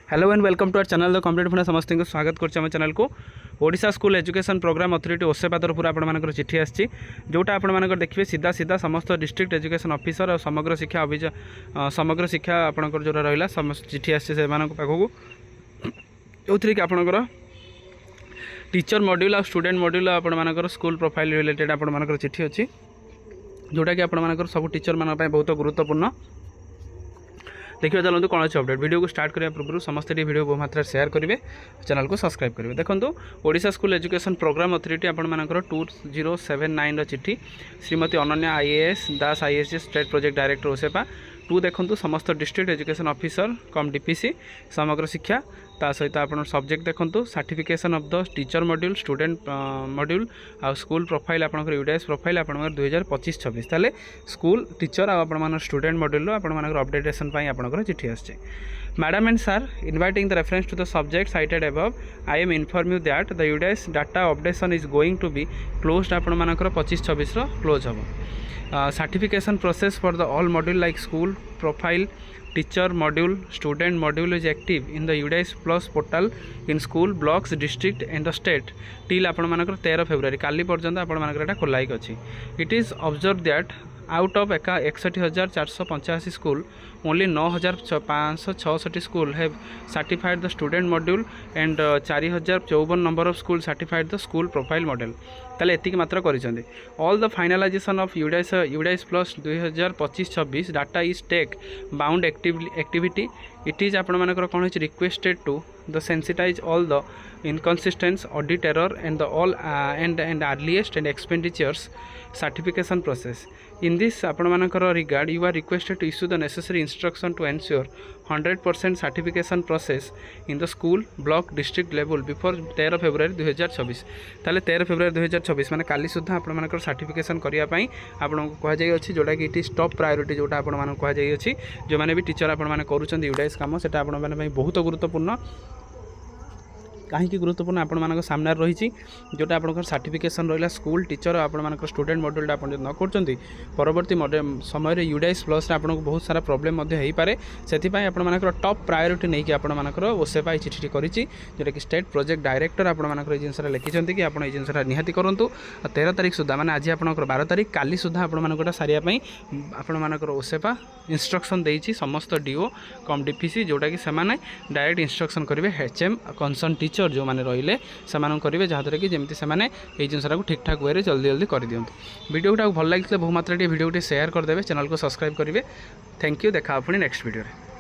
Hello and welcome to our channel the complete fund समस्त को स्वागत करम चैनल को Odisha school education programme authority OSEPA तरफ आपर चिठी आसी जोटा आप देखिए सीधा सीधा समस्त डिस्ट्रिक्ट एजुकेशन ऑफिसर और समग्र शिक्षा आपंकर जो रहा समस्त चिठी आसी पाखक जो थी कि आपंकर टीचर मॉड्यूल और स्टूडेंट मॉड्यूल आपर स्कूल प्रोफाइल रिलेटेड आपर चिठी अच्छी जोटा कि आपर सब टीचर मान बहुत गुरुत्वपूर्ण देखिए चलते कौन अच्छे अपडेट वीडियो को स्टार्ट करने पूर्व समस्त वीडियो बहु मात्रा शेयर करेंगे चैनल को सब्सक्राइब करेंगे देखो Odisha school education programme authority आपर 2079 चिठी Shrimati Ananya IAS Das IAS state project director OSEPA to देखो समस्त district education officer cum DPC Samagra Shiksha ता सहित आप सब्जेक्ट देखो certification of the teacher module student module आ स्कूल प्रोफाइल आपंकर यूडीएस प्रोफाइल आपंकर 2025-26 ताले स्कूल टीचर आप स्टूडेंट मॉड्यूल आपंकर अपडेटेशन आपंकर चिठी आसे madam and sir inviting the reference to the subject cited above I am inform you that the UDS data updation is going to be closed आपंकर 25-26 close हम certification process for the all module like school profile teacher module student module is active in the UDS plus portal in school blocks district and the state till आपर 13 February काली पर्यंत आपर खोलाइक अच्छी it is observe that out of 61,485 school only 9,566 school have certified the student module and 4,054 number of school certified the school profile model ताले एतिक मात्र करिसेंते all the finalization of UDS plus 2025-26 data is tech bound activity it is आपण मानकर कौन requested to the sensitize all the inconsistence audit error and the all and earliest and expenditures certification process in this आपण मानकर regard you are requested to issue the necessary instruction to ensure 100% certification process in the school block district level before 13 February 2024 ताले 13 February 2024 माने काली सुद्धा आपण मानकर certification करिया पई आपण को कहा जाय अछि जोटा कि इट इज टॉप प्रायोरिटी जोटा आपण मान कहा जाय अछि जो माने भी टीचर आपण माने करूछन यूडीएस काम सेटा आपण माने पई बहुत गुरुत्वपूर्ण कहीं गुरुत्वपूर्ण आपण सामने रही जोटा आप सर्टिफिकेशन रहा स्कूल टीचर आप स्टूडेंट मॉड्यूल आप न कर परवर्ती समय यूडीएस प्लस आपको बहुत सारा प्रोब्लेम हो पारे से आपर टॉप प्रायोरिटी नहीं कि आपर ओसेपा चिठी करी जोटा कि स्टेट प्रोजेक्ट डायरेक्टर आपर जिनसा लिखिं कि आप जिनसा निहाती करूँ 13 तारीख सुधा मैंने आज आप 12 तारीख काली सुधा आपटा सारे आपर ओसेपा इंस्ट्रक्शन देती समस्त डीओ कम डीपीसी जोटा कि डायरेक्ट इंस्ट्रक्शन करेंगे एचएम कंसर्न टीचर जो मैंने रही से करेंगे जहाँद्वारा कि जमी से जिनसा ठीक ठाक वे जल्दी जल्दी कर दिखाँ वीडियोटा भल लगे बहु मात्रा वीडियो शेयर करदे चैनल को सब्सक्राइब करेंगे थैंक यू देखा पुणी नेक्स्ट वीडियो।